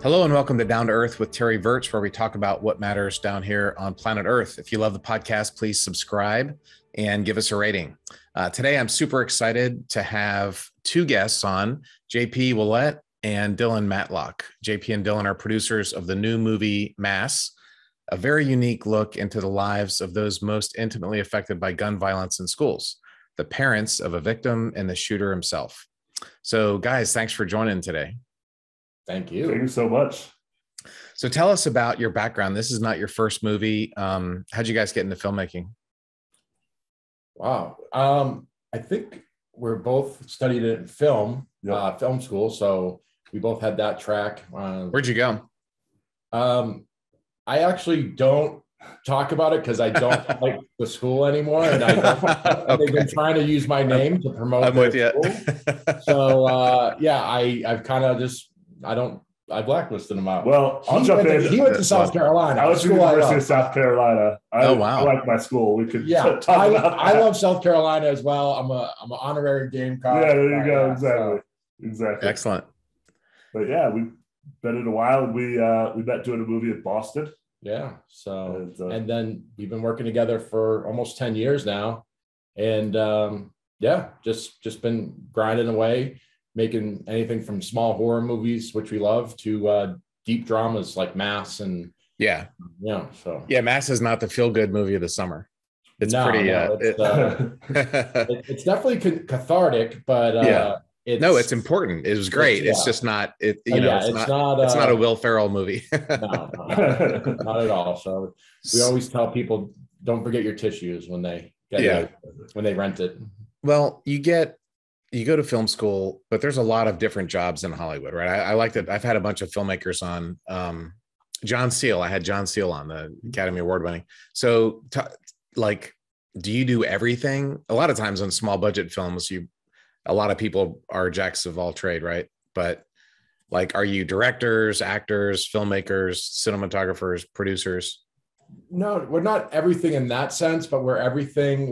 Hello and welcome to Down to Earth with Terry Virch, where we talk about what matters down here on planet Earth. If you love the podcast, please subscribe and give us a rating. Today, I'm super excited to have two guests on, JP Ouellette and Dylan Matlock. JP and Dylan are producers of the new movie Mass, a very unique look into the lives of those most intimately affected by gun violence in schools, the parents of a victim and the shooter himself. So guys, thanks for joining today. Thank you. Thank you so much. So tell us about your background. This is not your first movie. How'd you guys get into filmmaking? Wow. I think we're both studied in film school. So we both had that track. Where'd you go? I actually don't talk about it because I don't like the school anymore. And they've been trying to use my name to promote I'm with you. So I've kind of just, I blacklisted him out. Well, I'll jump in. He went to South Carolina. I was at the University of South Carolina. Oh, wow. I like my school. We could talk about that. I love South Carolina as well. I'm an honorary Gamecock. Yeah, there you go. Exactly. Excellent. But yeah, we've been in a while. We met doing a movie in Boston. Yeah. So and then we've been working together for almost 10 years now. And just been grinding away, making anything from small horror movies, which we love, to deep dramas like Mass and Mass is not the feel-good movie of the summer. It's it's definitely cathartic, but it's important. It was great. It's just not it's not a Will Ferrell movie. No, not at all. So we always tell people, don't forget your tissues when they when they rent it. Well, you go to film school, but there's a lot of different jobs in Hollywood, right? I like that. I've had a bunch of filmmakers on. John Seal. I had John Seal on, the Academy Award winning. So do you do everything? A lot of times on small budget films, a lot of people are jacks of all trade, right? But are you directors, actors, filmmakers, cinematographers, producers? No, we're not everything in that sense, but we're everything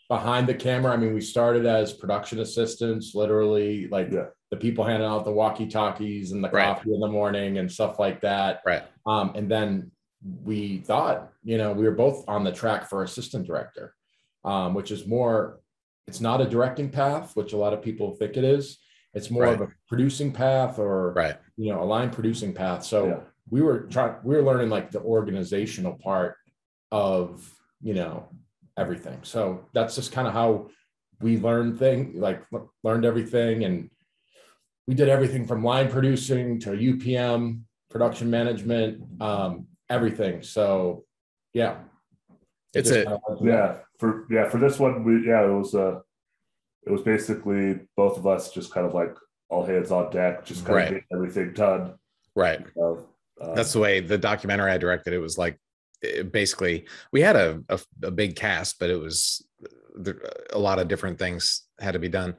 behind the camera. I mean, we started as production assistants, literally the people handing out the walkie-talkies and the coffee in the morning and stuff like that. Right. And then we thought, we were both on the track for assistant director, which is more, it's not a directing path, which a lot of people think it is. It's more of a producing path or, a line producing path. So we were learning the organizational part of, everything. So that's just kind of how we learned learned everything. And we did everything from line producing to UPM, production management, everything. So for this one, it was basically both of us just kind of all hands on deck, just kind of getting everything done. Right. That's the way the documentary I directed. It was basically we had a big cast, but it was a lot of different things had to be done.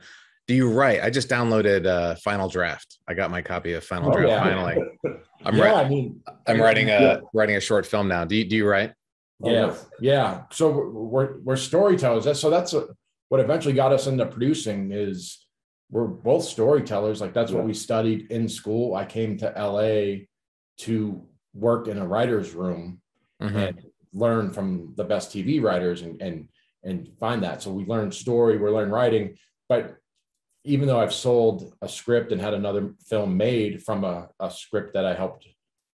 Do you write? I just downloaded Final Draft. I got my copy of Final Draft finally. I'm writing a short film now. Do you write? Yeah. So we're storytellers. So that's what eventually got us into producing. Is we're both storytellers. That's what we studied in school. I came to LA to work in a writer's room and learn from the best TV writers and find that. So we learned story, we learned writing. But even though I've sold a script and had another film made from a script that I helped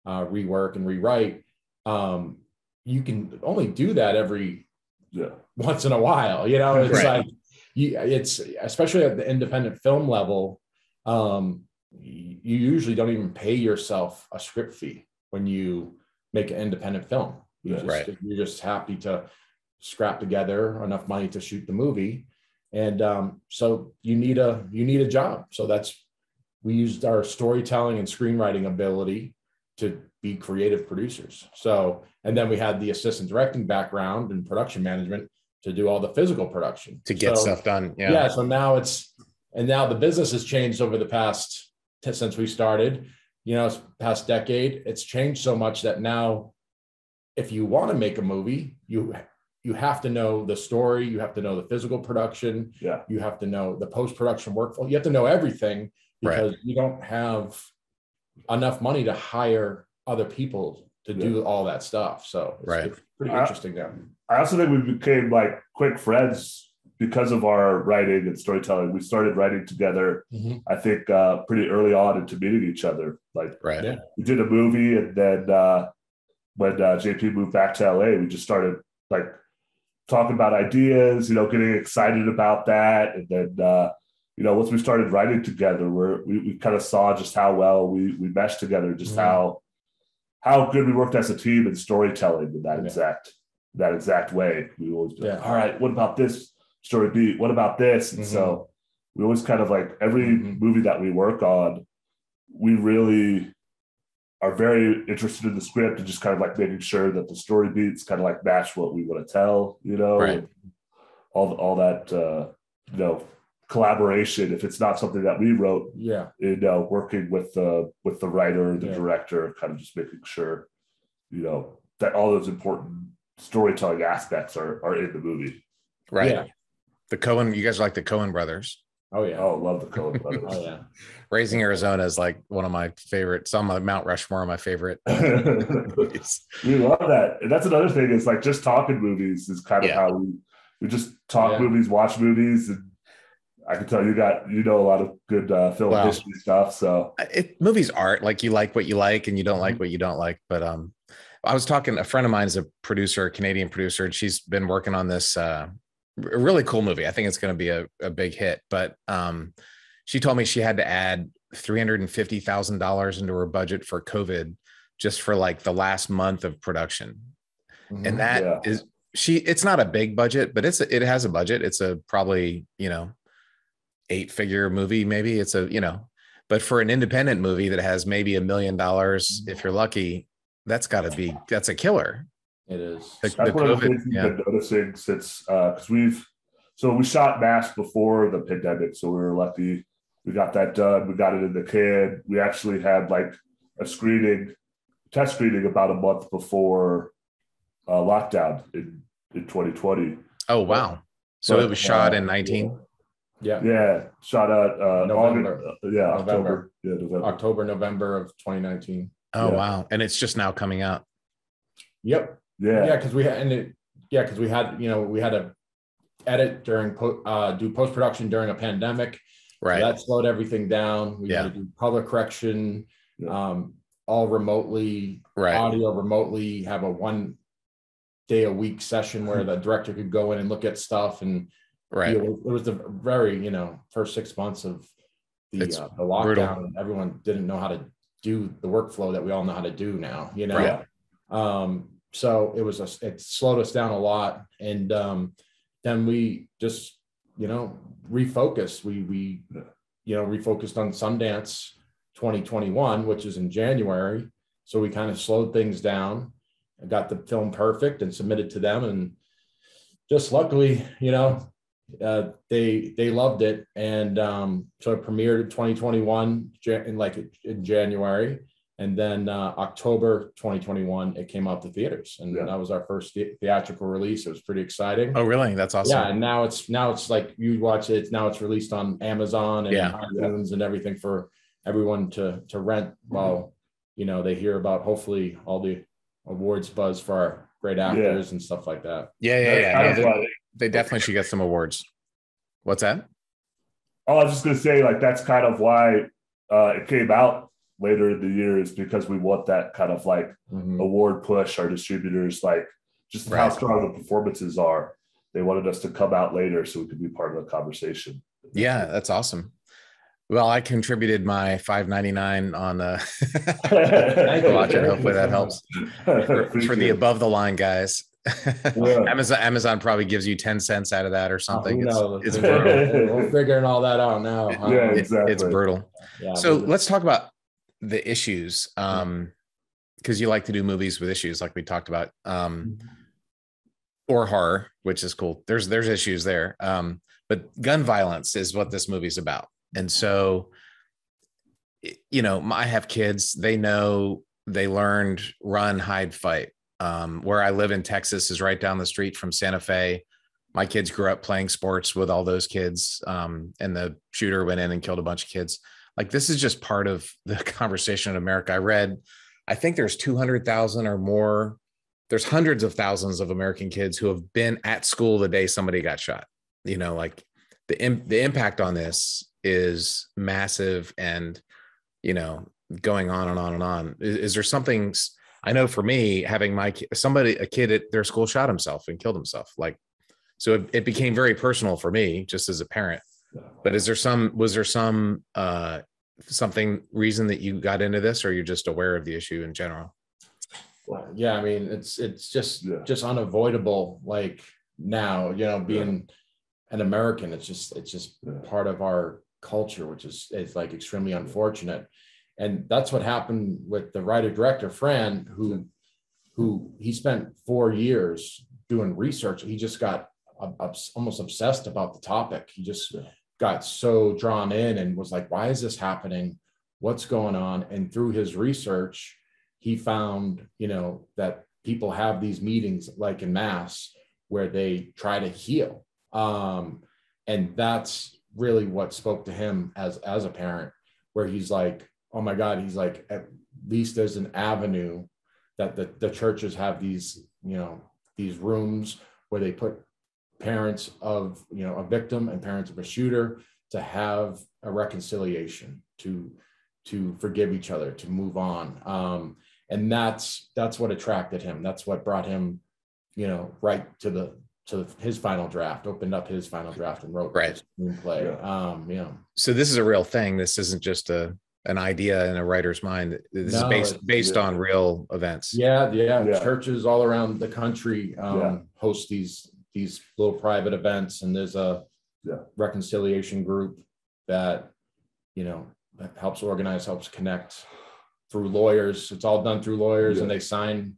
rework and rewrite, you can only do that every once in a while. It's it's especially at the independent film level. You usually don't even pay yourself a script fee when you make an independent film. You're just happy to scrap together enough money to shoot the movie. And so you need a job. So we used our storytelling and screenwriting ability to be creative producers. So, and then we had the assistant directing background and production management to do all the physical production. To get stuff done. Yeah. So now now the business has changed over the past, since we started, past decade. It's changed so much that now if you want to make a movie, you have to know the story, you have to know the physical production, you have to know the post-production workflow, you have to know everything, because you don't have enough money to hire other people to do all that stuff. So it's pretty interesting there. I also think we became like quick friends because of our writing and storytelling. We started writing together, I think, pretty early on into meeting each other. Like, we did a movie, and then when JP moved back to LA, we just started like talking about ideas, getting excited about that. And then, once we started writing together, we kind of saw just how well we meshed together, just how good we worked as a team in storytelling in that exact way. We always be like, all right, what about this story beat? What about this? And so we always kind of like every movie that we work on, we really are very interested in the script and just kind of like making sure that the story beats kind of like match what we want to tell, and all that, collaboration. If it's not something that we wrote, working with the writer, the director, kind of just making sure, that all those important storytelling aspects are in the movie. Right. Yeah. The Coen, you guys are like the Coen brothers. Oh yeah. Oh, love the Coen brothers. Oh yeah. Raising Arizona is like one of my favorites. Some of Mount Rushmore are my favorite movies. We love that. And that's another thing, is like just talking movies is kind of how we just talk movies, watch movies. And I can tell you a lot of good film history stuff. So movies art, like you like what you like and you don't like what you don't like. But I was talking, a friend of mine is a producer, a Canadian producer, and she's been working on this a really cool movie. I think it's going to be a big hit, but she told me she had to add $350,000 into her budget for COVID just for like the last month of production. And that is, it's not a big budget, but it has a budget. It's a probably, 8-figure movie. Maybe it's but for an independent movie that has maybe $1 million, if you're lucky, that's a killer. It is. That's one of the things we've been noticing since, because we shot Mask before the pandemic, so we were lucky. We got that done. We got it in the can. We actually had like a test screening about a month before lockdown in 2020. Oh wow! So it was shot in 19. Yeah, shot at November. October. Yeah, October, November of 2019. Oh wow! And it's just now coming out. Yep. Yeah, because we had we had to edit during do post-production during a pandemic. Right. So that slowed everything down. We had to do color correction, all remotely, audio remotely, have a 1 day a week session where the director could go in and look at stuff. And it was the very, first 6 months of the lockdown. Brutal. And everyone didn't know how to do the workflow that we all know how to do now, So it slowed us down a lot. And then we just, refocused. We refocused on Sundance 2021, which is in January. So we kind of slowed things down and got the film perfect and submitted to them. And just luckily, they loved it. And so it premiered in 2021 in January. And then October 2021, it came out to theaters, and that was our first theatrical release. It was pretty exciting. Oh, really? That's awesome. Yeah, and now it's like you watch it. Now it's released on Amazon and iTunes and everything for everyone to rent. While they hear about hopefully all the awards buzz for our great actors and stuff like that. Yeah. They definitely should get some awards. What's that? Oh, I was just gonna say, like, that's kind of why it came out later in the year, is because we want that kind of like award push. Our distributors, like, just how strong the performances are, they wanted us to come out later so we could be part of the conversation. Yeah, that's awesome. Well, I contributed my $5.99 on watch it. Hopefully that helps for the above the line guys. Amazon probably gives you 10 cents out of that or something. It's brutal. We're figuring all that out now. Yeah, exactly. It's brutal. Yeah, so let's talk about the issues, because you like to do movies with issues, like we talked about, or horror, which is cool. There's issues there, but gun violence is what this movie's about. And so, I have kids. They know, they learned run, hide, fight. Where I live in Texas is right down the street from Santa Fe. My kids grew up playing sports with all those kids, and the shooter went in and killed a bunch of kids. like this is just part of the conversation in America. I think there's 200,000 or more. There's hundreds of thousands of American kids who have been at school the day somebody got shot. Like the impact on this is massive, and, going on and on and on. Is there something, I know for me, having a kid at their school shot himself and killed himself. So it became very personal for me just as a parent. But was there some reason that you got into this, or you're just aware of the issue in general? Yeah, I mean, it's just unavoidable. Like now, being an American, it's just part of our culture, which is like extremely unfortunate. And that's what happened with the writer director Fran, who he spent 4 years doing research. He just got almost obsessed about the topic. He just got so drawn in and was like, why is this happening? What's going on? And through his research, he found, that people have these meetings like in mass where they try to heal. And that's really what spoke to him as a parent, where he's like, oh my God, he's like, at least there's an avenue that the churches have these, these rooms where they put parents of, a victim and parents of a shooter to have a reconciliation, to forgive each other, to move on. And that's what attracted him. That's what brought him, right to his final draft, opened up his final draft and wrote the screenplay. So this is a real thing. This isn't just an idea in a writer's mind. This is based on real events. Yeah. Churches all around the country host these little private events, and there's a reconciliation group that that helps organize, helps connect through lawyers. It's all done through lawyers, and they sign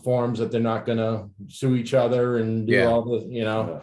forms that they're not going to sue each other and do all the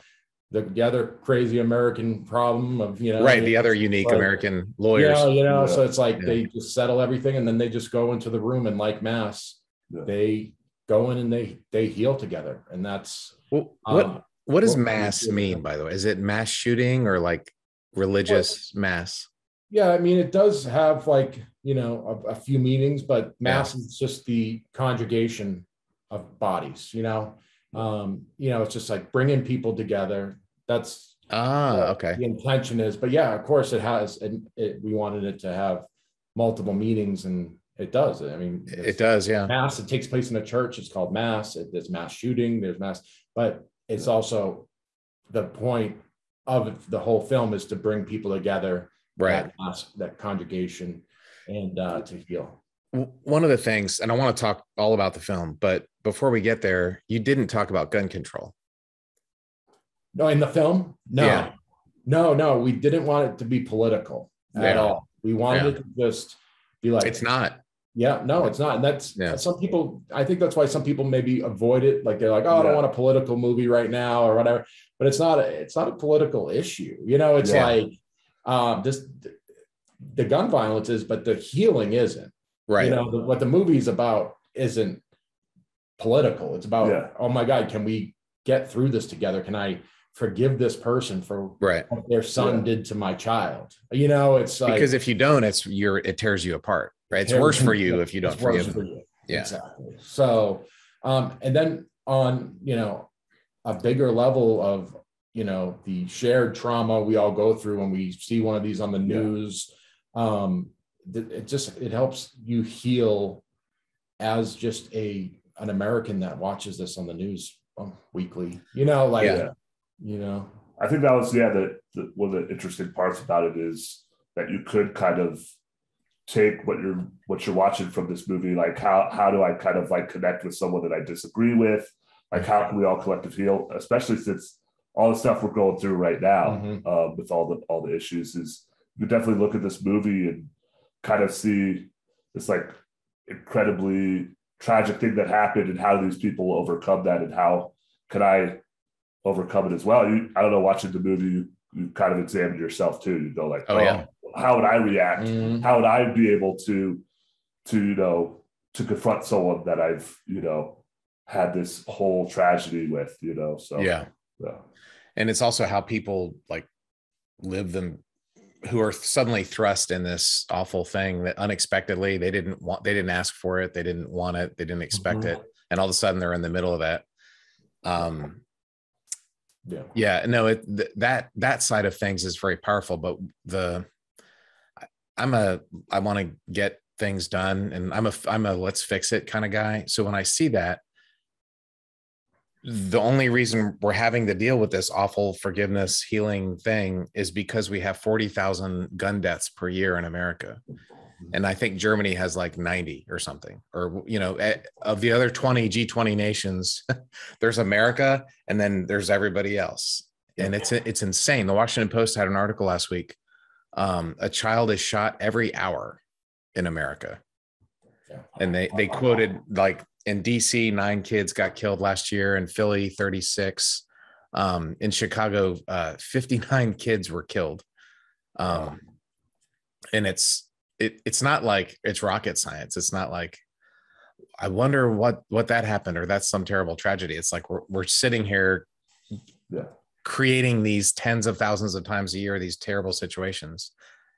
the other crazy American problem of the other unique American lawyers. So it's like they just settle everything, and then they just go into the room, and like mass, they go in and they heal together. And that's what does mass mean, by the way? Is it mass shooting or like religious mass? Yeah, I mean, it does have like a few meanings, but mass is just the conjugation of bodies. It's just like bringing people together. That's okay. The intention is, but yeah, of course it has, and we wanted it to have multiple meanings, and it does. I mean, it does. Yeah. Mass, it takes place in a church. It's called mass. There's mass shooting. There's mass, but it's also the point of the whole film is to bring people together. Right. That conjugation, and to heal. One of the things, and I want to talk all about the film, but before we get there, you didn't talk about gun control. No, in the film? No. Yeah. No, we didn't want it to be political at all. We wanted it to just be like, it's not. Yeah, no, it's not. And that's some people, I think that's why some people maybe avoid it. Like they're like, oh, I don't want a political movie right now or whatever. But it's not a political issue. It's like just the gun violence is, but the healing isn't. Right. What the movie's about isn't political. It's about, oh my God, can we get through this together? Can I forgive this person for what their son did to my child? It's like, because if you don't, it tears you apart, right? It's worse for you if you don't forgive them. Yeah. Exactly. So, and then on, a bigger level of, the shared trauma we all go through when we see one of these on the news, it helps you heal as just an American that watches this on the news weekly, I think that was one of the interesting parts about it is that you could kind of take what you're watching from this movie, like how do I kind of like connect with someone that I disagree with, like how can we all collectively heal, especially since all the stuff we're going through right now with all the issues. Is you definitely look at this movie and kind of see this like incredibly tragic thing that happened, and how do these people overcome that, and how can I overcome it as well. I don't know, watching the movie, you kind of examine yourself too. You go like, how would I react? How would I be able to confront someone that I've, had this whole tragedy with, so. Yeah. And it's also how people like live who are suddenly thrust in this awful thing that unexpectedly they didn't ask for it, they didn't want it, they didn't expect it, and all of a sudden they're in the middle of that. That side of things is very powerful. But I want to get things done, and I'm a let's fix it kind of guy. So when I see that, the only reason we're having to deal with this awful forgiveness healing thing is because we have 40,000 gun deaths per year in America. And I think Germany has like 90 or something, or, of the other 20 G20 nations, there's America, and then there's everybody else. And it's insane. The Washington Post had an article last week. A child is shot every hour in America. And they quoted, like, in DC, 9 kids got killed last year. In Philly, 36. In Chicago, 59 kids were killed. And it's not like it's rocket science. It's not like, I wonder what that happened, or that's some terrible tragedy. It's like we're sitting here creating these tens of thousands of times a year, these terrible situations,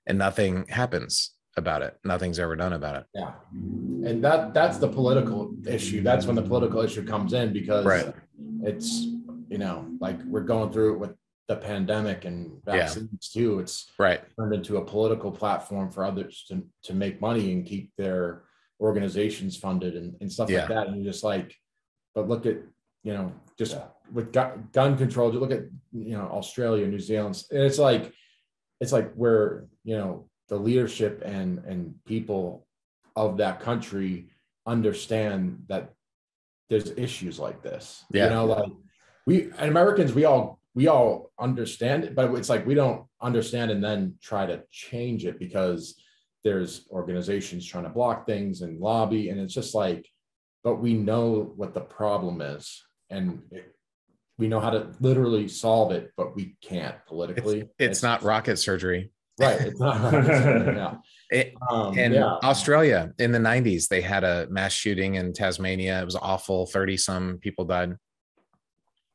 and nothing happens about it. Nothing's ever done about it. Yeah. And that's the political issue. That's when the political issue comes in, because it's, like we're going through it with the pandemic and vaccines too. It's turned into a political platform for others to make money and keep their organizations funded and stuff like that. And you're just like, but look at, with gun control, you look at, Australia, New Zealand, and it's like where, the leadership and people of that country understand that there's issues like this. Like we Americans, we all understand it, but it's like we don't understand and then try to change it because there's organizations trying to block things and lobby, and it's just like, but we know what the problem is, and we know how to literally solve it, but we can't politically. It's not rocket surgery. Right. It's not Australia in the 90s, they had a mass shooting in Tasmania. It was awful. 30 some people died.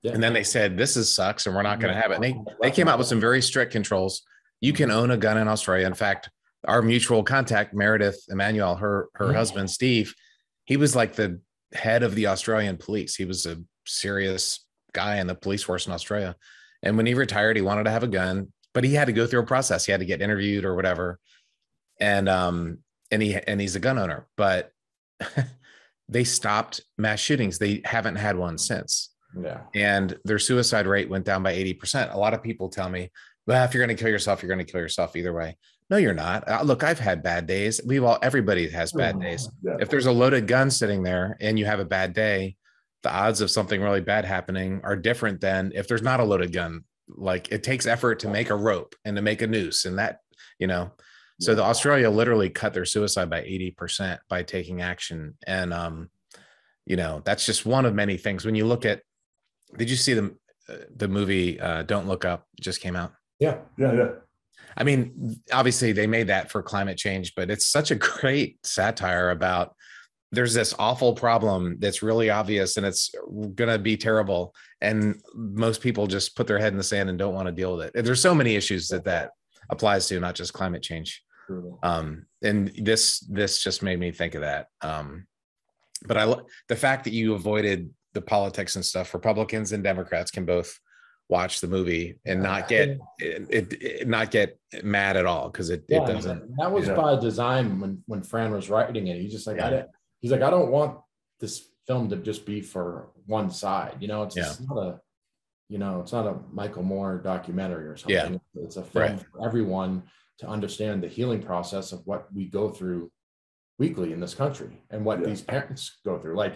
Yeah. And then they said, this sucks and we're not going to have it. And they came out with some very strict controls. You can own a gun in Australia. In fact, our mutual contact, Meredith Emanuel, her husband, Steve, he was like the head of the Australian police. He was a serious guy in the police force in Australia. And when he retired, he wanted to have a gun, but he had to go through a process. He had to get interviewed or whatever. And he's a gun owner, but they stopped mass shootings. They haven't had one since. Yeah. And their suicide rate went down by 80%. A lot of people tell me, well, if you're going to kill yourself, you're going to kill yourself either way. No, you're not. Look, I've had bad days. Everybody has bad days. Yeah. If there's a loaded gun sitting there and you have a bad day, the odds of something really bad happening are different than if there's not a loaded gun. Like, it takes effort to make a rope and to make a noose and that, so the Australia literally cut their suicide by 80% by taking action. And, that's just one of many things. When you look at, did you see the movie Don't Look Up? It just came out. Yeah. I mean, obviously they made that for climate change, but it's such a great satire about there's this awful problem that's really obvious and it's going to be terrible. And most people just put their head in the sand and don't want to deal with it. And there's so many issues that applies to, not just climate change. And this just made me think of that. But the fact that you avoided the politics and stuff, Republicans and Democrats can both watch the movie and not get mad at all, because it doesn't. That was by design. When Fran was writing it, he's just like, he's like, I don't want this film to just be for one side. It's not a, it's not a Michael Moore documentary or something. Yeah. It's a film for everyone to understand the healing process of what we go through weekly in this country and what these parents go through. Like,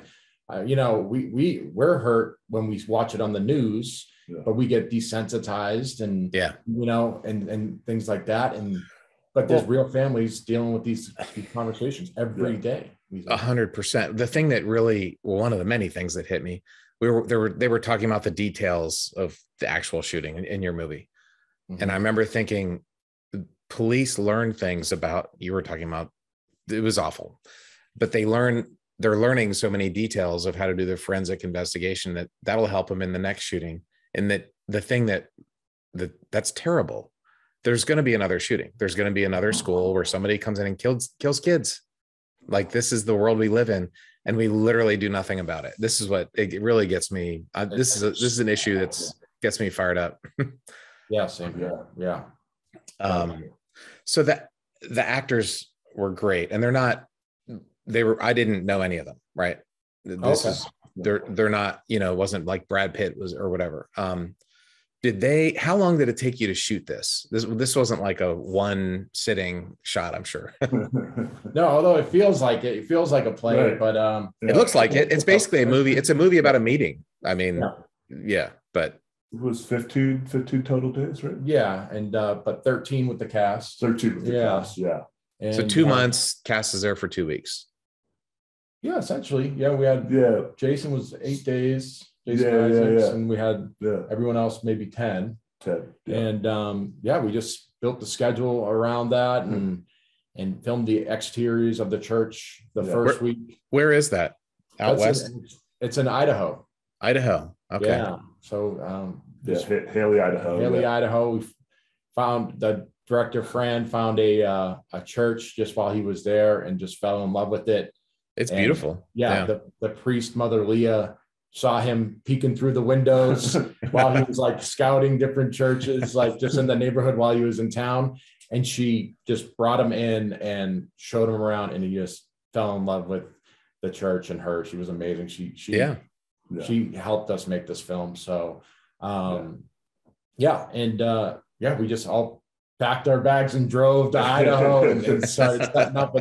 we're hurt when we watch it on the news, but we get desensitized and, and things like that. But there's real families dealing with these conversations every day. 100%. The thing that really, one of the many things that hit me, they were talking about the details of the actual shooting in your movie. Mm-hmm. And I remember thinking, police learn things about, you were talking about, it was awful, but they're learning so many details of how to do their forensic investigation that'll help them in the next shooting. And that the thing that's terrible, there's going to be another shooting. There's going to be another school where somebody comes in and kills kids. Like, this is the world we live in, and we literally do nothing about it. This is what it really gets me. This is an issue that's gets me fired up. Yeah, same here. Yeah. So that the actors were great, and I didn't know any of them, right? They're not, it wasn't like Brad Pitt was or whatever. How long did it take you to shoot this? This wasn't like a one sitting shot, I'm sure. No, although it feels like a play, right. But it looks like it. It's basically a movie. It's a movie about a meeting. I mean, yeah, but it was 15 total days, right? Yeah, and but 13 with the cast. 13 with the cast, yeah. And, so 2 months, cast is there for 2 weeks. Yeah, essentially. Yeah, we had Jason was 8 days. And we had everyone else maybe 10. And we just built the schedule around that and filmed the exteriors of the church the first week. Where is that? Out west? It's in Idaho. Idaho. Okay. Yeah. So Haley, Idaho. Idaho. We found the director Fran found a church just while he was there and just fell in love with it. It's beautiful. Yeah. The priest, Mother Leah, saw him peeking through the windows while he was like scouting different churches, like just in the neighborhood while he was in town. And she just brought him in and showed him around, and he just fell in love with the church and her. She was amazing. She helped us make this film. So, we just all packed our bags and drove to Idaho and started setting up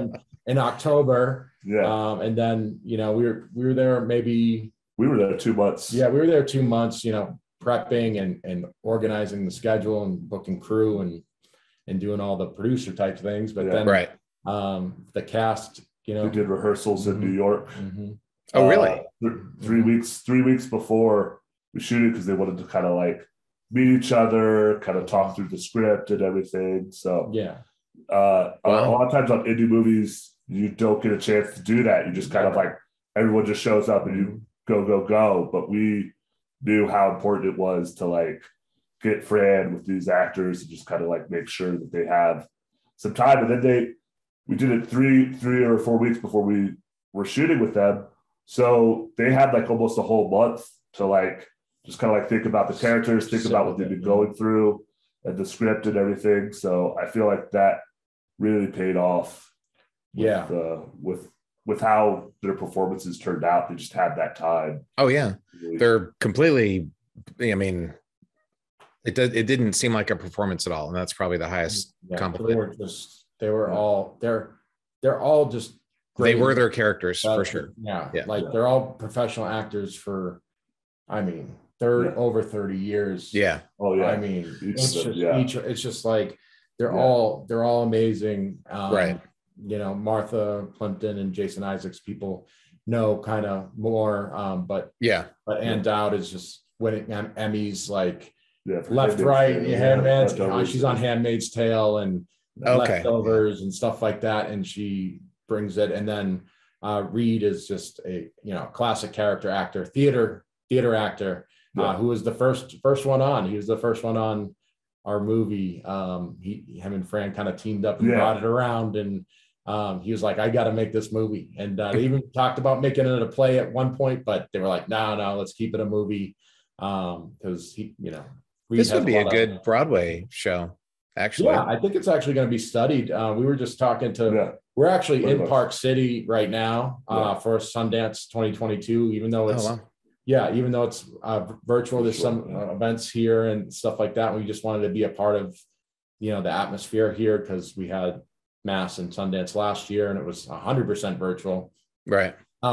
in October. Yeah. And then, we were there maybe. We were there 2 months. Yeah, we were there 2 months, prepping and organizing the schedule and booking crew and doing all the producer type things. But then the cast, we did rehearsals in New York. Mm-hmm. Oh, really? 3 weeks before we shoot it, because they wanted to kind of like meet each other, kind of talk through the script and everything. So a lot of times on indie movies, you don't get a chance to do that. You just kind of like, everyone just shows up and you go. But we knew how important it was to like get Fran with these actors and just kind of like make sure that they have some time. And then we did it three or 4 weeks before we were shooting with them. So they had like almost a whole month to like just kind of like think about the characters, think about what they've been going through and the script and everything. So I feel like that really paid off. With how their performances turned out. They just had that time. Oh yeah. They're completely, I mean, it didn't seem like a performance at all. And that's probably the highest compliment. They're all just great. They were their characters for sure. They're all professional actors for, over 30 years. Yeah. Oh yeah. I mean, it's just like, they're all amazing. Right. Martha Plimpton and Jason Isaacs, people know kind of more. But Ann Dowd is just winning Emmys like left, right. She's on Handmaid's Tale and Leftovers and stuff like that. And she brings it. And then Reed is just a, classic character actor, theater actor, who was the first one on. He was the first one on our movie. Him and Fran kind of teamed up and brought it around, and he was like, I got to make this movie. And they even talked about making it a play at one point, but they were like, no, let's keep it a movie. Because this would be a good Broadway show, actually. Yeah, I think it's actually going to be studied. We were just talking we're actually in Park City right now for Sundance 2022, even though it's even though it's virtual. There's some events here and stuff like that. We just wanted to be a part of, the atmosphere here, because we had Mass and Sundance last year and it was 100% virtual. Right. We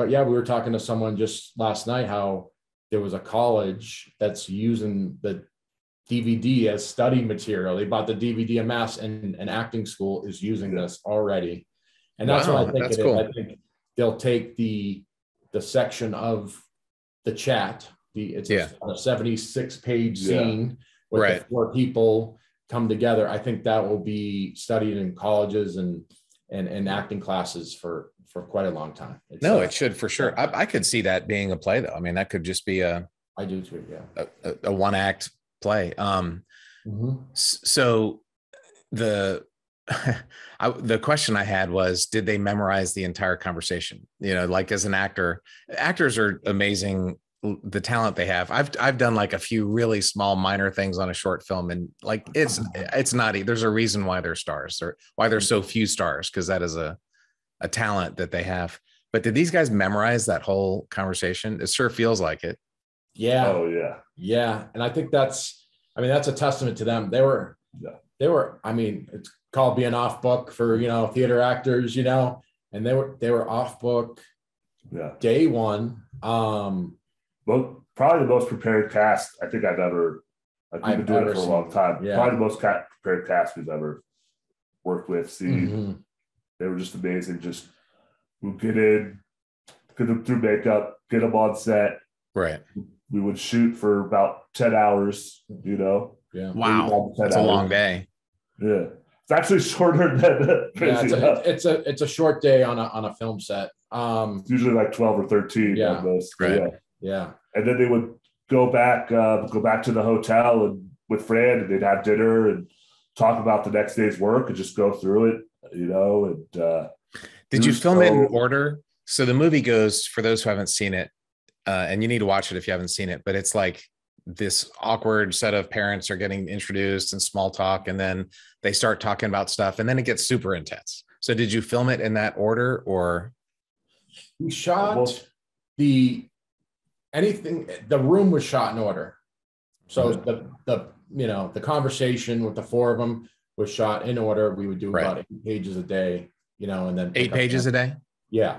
were talking to someone just last night how there was a college that's using the DVD as study material. They bought the DVD, and Mass and an acting school is using this already. And that's what I think it is. I think they'll take the section of the chat, it's a 76-page scene with the 4 people come together. I think that will be studied in colleges and acting classes for quite a long time. It should for sure. I could see that being a play though. I mean, that could just be I do too. Yeah. A one act play. So the the question I had was, did they memorize the entire conversation? Like as an actor, actors are amazing, the talent they have. I've done like a few really small minor things on a short film, and like it's not, there's a reason why they're stars, or why there's so few stars, because that is a talent that they have. But did these guys memorize that whole conversation? It sure feels like it. Yeah. Oh yeah. Yeah. And I think that's a testament to them. They were, it's called being off book for, theater actors, and they were off book. Yeah. Day one. Well, probably the most prepared cast I think I've been doing it for a long time. Yeah. Probably the most prepared cast we've ever worked with. They were just amazing. Just we'll get in, get them through makeup, get them on set. Right. We would shoot for about 10 hours, Yeah. Wow. That's a long day. Yeah. It's actually shorter than it's a short day on a film set. It's usually like 12 or 13. Yeah. Most. Right. Yeah. And then they would go back to the hotel and with Fran, and they'd have dinner and talk about the next day's work and just go through it, and did you film it in order? So the movie goes, for those who haven't seen it, and you need to watch it if you haven't seen it, but it's like this awkward set of parents are getting introduced and small talk, and then they start talking about stuff, and then it gets super intense. So did you film it in that order, or? We shot the room was shot in order. So the conversation with the four of them was shot in order. We would do about 8 pages a day, and then 8 pages a day. Yeah.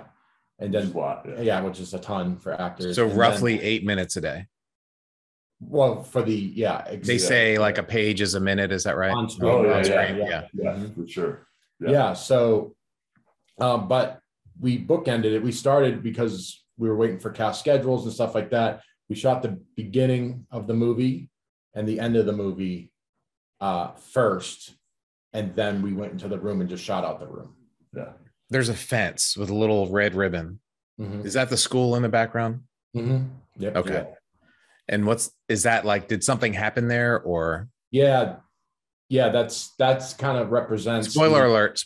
And then which is a ton for actors. So roughly 8 minutes a day. Well, for they say like a page is a minute. Is that right? On screen. Yeah, for sure. Yeah. So, but we bookended it. We started because we were waiting for cast schedules and stuff like that. We shot the beginning of the movie and the end of the movie first, and then we went into the room and just shot out the room. Yeah. There's a fence with a little red ribbon. Is that the school in the background? Yep. Okay. Yeah. And is that like, did something happen there, or? Yeah, that's kind of represents. Spoiler alert.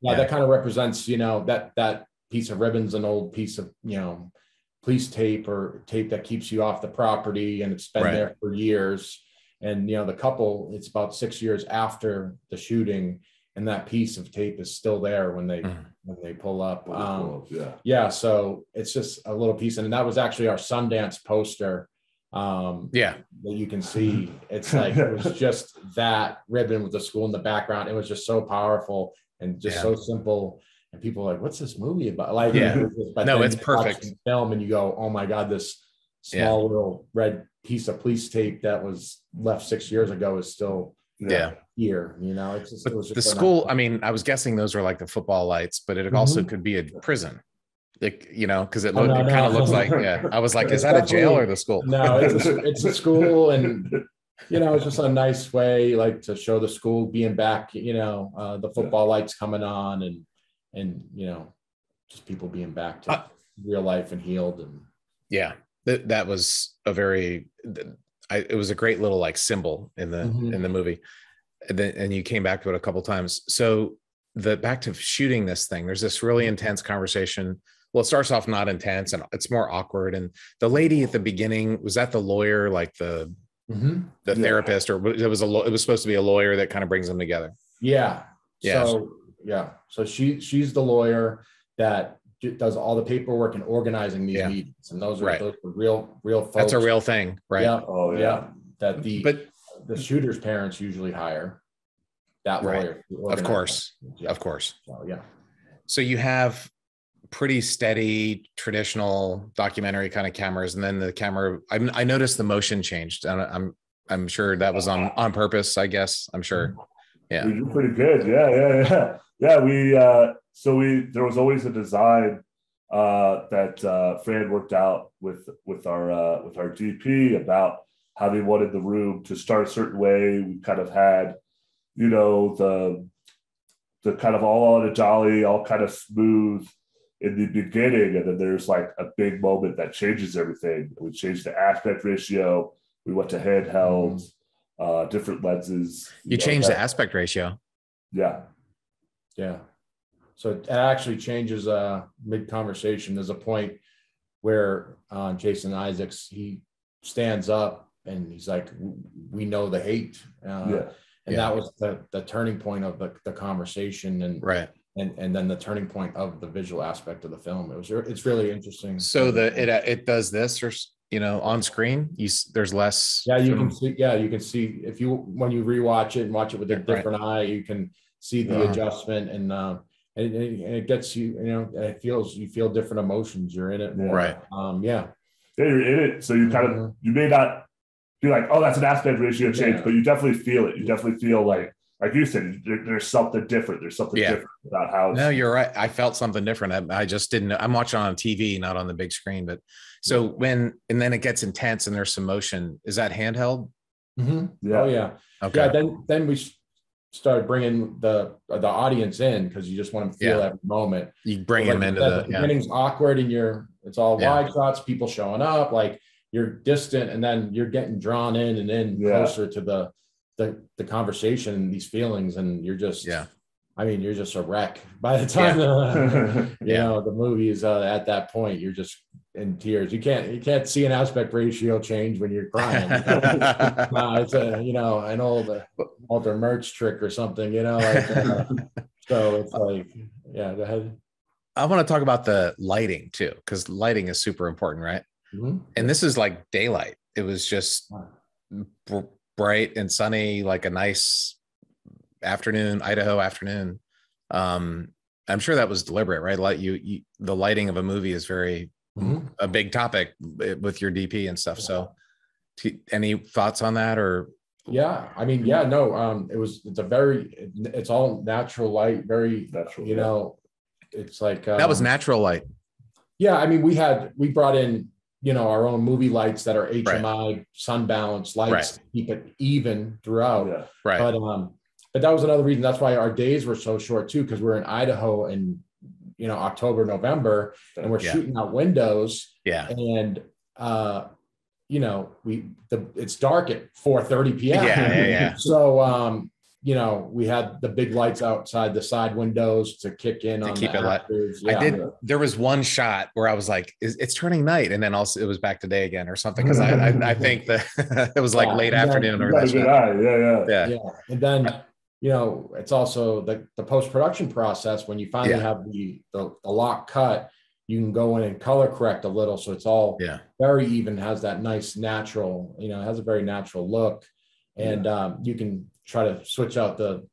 Yeah, that kind of represents, that piece of ribbon's an old piece of, police tape or tape that keeps you off the property, and it's been there for years. And, the couple, it's about 6 years after the shooting, and that piece of tape is still there when they pull up. So it's just a little piece. And that was actually our Sundance poster. That you can see. It's like, it was just that ribbon with the school in the background. It was just so powerful and just so simple. And people are like, what's this movie about? Like, no, it's perfect. Film, and you go, oh my God, this small little red piece of police tape that was left 6 years ago is still here. It's just, it was just the school. Nice. I mean, I was guessing those were like the football lights, but it also could be a prison. Like, because it kind of looks like, I was like, is that a jail or the school? No, it's a school, and it's just a nice way, like, to show the school being back, the football lights coming on, and just people being back to real life and healed. And that was it was a great little like symbol in the movie. And you came back to it a couple times. So back to shooting this thing, there's this really intense conversation. Well, it starts off not intense, and it's more awkward. And the lady at the beginning, was that the lawyer, like the therapist, or it was supposed to be a lawyer that kind of brings them together? Yeah. So she's the lawyer that does all the paperwork and organizing these meetings, and those are real folks. That's a real thing, right? Yeah. Oh yeah. That the shooter's parents usually hire that lawyer. Of course. So, So you have pretty steady traditional documentary kind of cameras, and then the camera, I noticed the motion changed, and I'm sure that was on purpose, I guess. I'm sure. Yeah. We do pretty good. Yeah. We there was always a design that Fran worked out with our DP about how they wanted the room to start a certain way. We kind of had, the kind of all on a dolly, all kind of smooth in the beginning, and then there's like a big moment that changes everything. We changed the aspect ratio. We went to handheld. different lenses. You change the aspect ratio. Yeah. So it actually changes mid-conversation. There's a point where Jason Isaacs, he stands up and he's like, we know the hate. That was the turning point of the conversation, and and then the turning point of the visual aspect of the film. It's really interesting. So it does this, or on screen, there's less. Yeah, you can see. Yeah, you can see when you rewatch it and watch it with a different eye, you can see the adjustment, and it gets you. You feel different emotions. You're in it more. Right. Yeah, you're in it, so you kind of you may not be like, oh, that's an aspect ratio change, but you definitely feel it. You definitely feel like you said, there's something different. There's something different about how. No, you're right. I felt something different. I just didn't know. I'm watching on TV, not on the big screen. But so and then it gets intense and there's some motion. Is that handheld? Mm-hmm. Yeah. Oh yeah. Okay. Yeah. Then we started bringing the audience in, because you just want to feel every moment. You bring them into the beginning's awkward, and it's all wide shots, people showing up, like you're distant, and then you're getting drawn in and in closer to the conversation, these feelings, and you're just you're just a wreck by the time the movie is at that point. You're just in tears. You can't see an aspect ratio change when you're crying. It's an old Walter Merch trick or something, so it's like, go ahead. I want to talk about the lighting too, because lighting is super important, right? Mm-hmm. And this is like daylight. It was just bright and sunny, like a nice afternoon, Idaho afternoon. I'm sure that was deliberate, right? Like the lighting of a movie is very a big topic with your DP and stuff. So any thoughts on that? Or it's all natural light, very natural, it's like that was natural light. Yeah, I mean, we brought in our own movie lights that are HMI sun balanced lights to keep it even throughout. Yeah. Right. But that was another reason. That's why our days were so short too, because we're in Idaho in October, November, and we're shooting out windows. Yeah. And it's dark at 4:30 p.m. Yeah. So we had the big lights outside the side windows to kick in to on keep it light. There was one shot where I was like, it's turning night, and then also it was back to day again or something, because I think that it was like late afternoon or that shot. Yeah. And then it's also the post-production process. When you finally have the lock cut, you can go in and color correct a little, so it's all very even, has that nice natural, it has a very natural look, and you can try to switch out the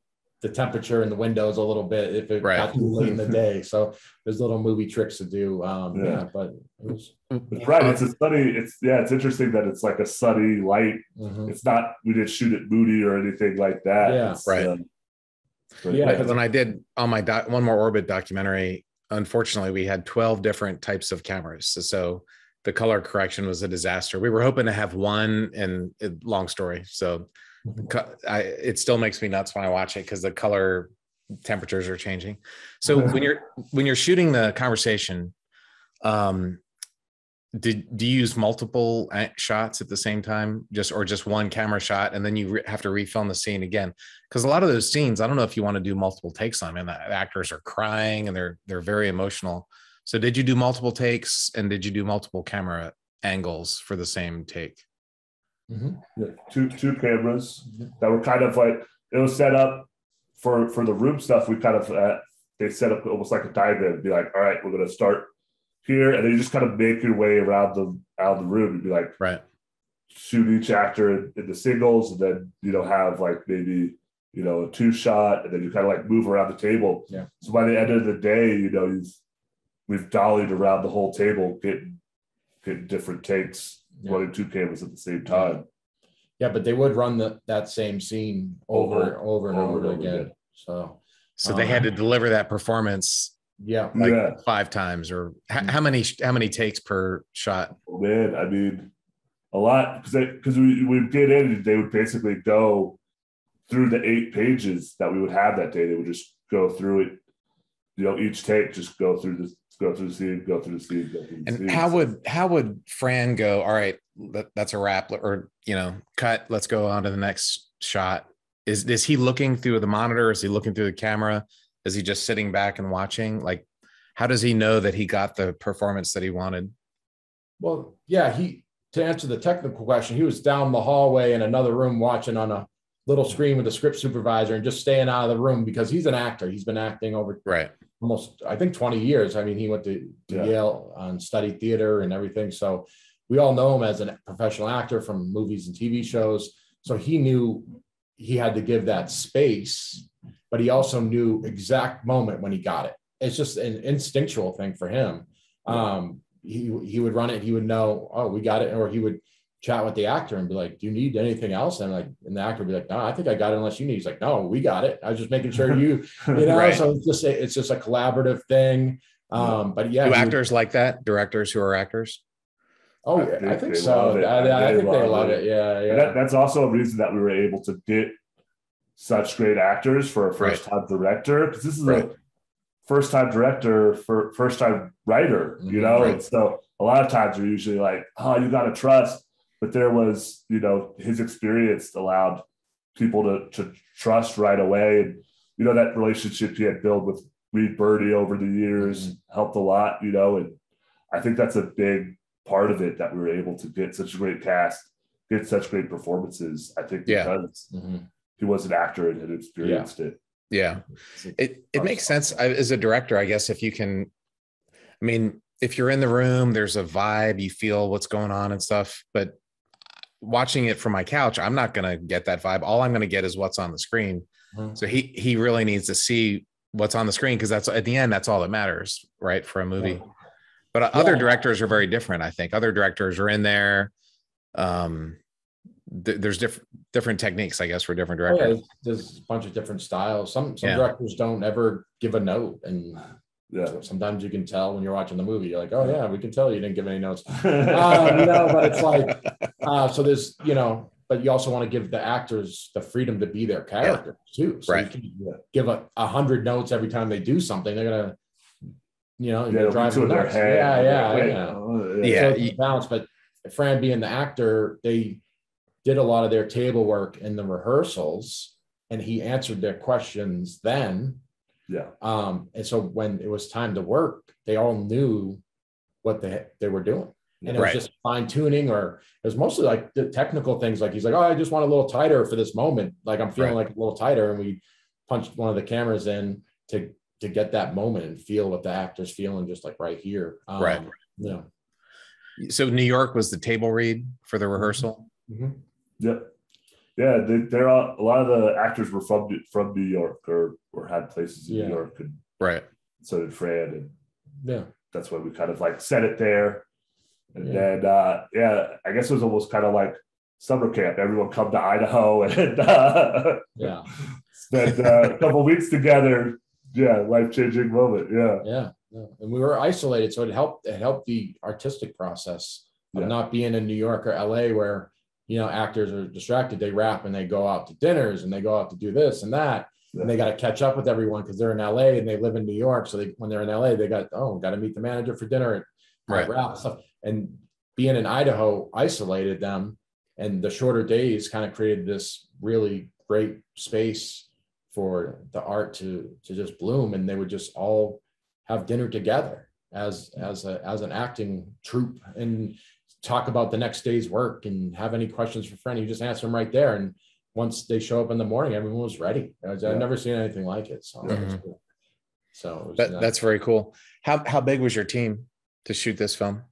temperature in the windows a little bit if it got too late in the day. So there's little movie tricks to do. But it was it's a sunny. It's interesting that it's like a sunny light. Mm-hmm. It's not, we didn't shoot it moody or anything like that. Yeah, when I did on my One More Orbit documentary, unfortunately we had 12 different types of cameras, so the color correction was a disaster. We were hoping to have one, and long story, so it still makes me nuts when I watch it, because the color temperatures are changing. So when you're shooting the conversation, do you use multiple shots at the same time, just one camera shot, and then you have to refilm the scene again? Because a lot of those scenes, I don't know if you want to do multiple takes on them. The actors are crying and they're very emotional. So did you do multiple takes, and did you do multiple camera angles for the same take? Mm-hmm. Yeah, two cameras that were kind of like, it was set up for the room stuff. We kind of they set up almost like a diagram. Be like, all right, we're going to start here, and then you just kind of make your way around the room and be like, shoot each actor in the singles, and then have like maybe a two shot, and then you kind of like move around the table. Yeah. So by the end of the day, we've dollied around the whole table, getting different takes. Running two cameras at the same time. Yeah, but they would run that same scene over and over again. So they had to deliver that performance. Yeah, 5 times, or how many takes per shot? Oh, man, I mean, a lot, because we would get in, and they would basically go through the 8 pages that we would have that day. They would just go through it, each take, just go through the scene. And how would Fran go, all right, that's a wrap, or, cut, let's go on to the next shot. Is he looking through the monitor? Is he looking through the camera? Is he just sitting back and watching? Like, how does he know that he got the performance that he wanted? Well, yeah, to answer the technical question, he was down the hallway in another room watching on a little screen with a script supervisor and just staying out of the room because he's an actor. He's been acting over almost, I think, 20 years. I mean, he went to Yale and studied theater and everything. So we all know him as a professional actor from movies and TV shows. So he knew he had to give that space, but he also knew exact moment when he got it. It's just an instinctual thing for him. He would run it. He would know, oh, we got it. Or he would chat with the actor and be like, do you need anything else? And the actor would be like, no, I think I got it unless you need. He's like, no, we got it. I was just making sure you know, right. So it's just a collaborative thing. But yeah. Do actors like that? Directors who are actors? Oh, I think so. I think they love it. Yeah. And that's also a reason that we were able to get such great actors for a first-time director, because this is a first-time director for first-time writer, you know? Right. And so a lot of times we're usually like, oh, you got to trust. But there was, his experience allowed people to trust right away. And, that relationship he had built with Reed Birdie over the years helped a lot, and I think that's a big part of it, that we were able to get such a great cast, get such great performances. I think because he was an actor and had experienced it. Yeah. It makes sense as a director, I guess, if you can, I mean, if you're in the room, there's a vibe, you feel what's going on and stuff, but watching it from my couch, I'm not going to get that vibe. All I'm going to get is what's on the screen. So he really needs to see what's on the screen, because that's, at the end, that's all that matters, right, for a movie. But other directors are very different. I think other directors are in there. There's different techniques, I guess, for different directors. There's a bunch of different styles. Some directors don't ever give a note, and so sometimes you can tell when you're watching the movie. You're like, oh yeah, we can tell you didn't give any notes. But it's like, so there's, but you also want to give the actors the freedom to be their character too. So you can give 100 notes every time they do something. They're gonna, you're driving them nuts. So it's balance. But Fran being the actor, they did a lot of their table work in the rehearsals, and he answered their questions then. And so when it was time to work, they all knew what they were doing. And it was just fine tuning, or it was mostly like the technical things. Like he's like, oh, I just want a little tighter for this moment. Like I'm feeling like a little tighter. And we punched one of the cameras in to get that moment and feel what the actor's feeling, just like right here. So New York was the table read for the rehearsal. Yep. Yeah, they're a lot of the actors were from New York or had places in New York, and so did Fran, and that's why we kind of like set it there. And then I guess it was almost kind of like summer camp. Everyone come to Idaho and spent a couple of weeks together. Life-changing moment. And we were isolated, so it helped the artistic process of not being in New York or LA, where actors are distracted. They wrap and they go out to dinners and they go out to do this and that, and they got to catch up with everyone because they're in LA and they live in New York. So when they're in LA, they got to meet the manager for dinner and wrap stuff. And being in Idaho isolated them, and the shorter days kind of created this really great space for the art to just bloom. And they would just all have dinner together as an acting troupe and talk about the next day's work and have any questions for Fran. You just answer them right there. And once they show up in the morning, everyone was ready. I've never seen anything like it. So, cool. So that's very cool. How big was your team to shoot this film?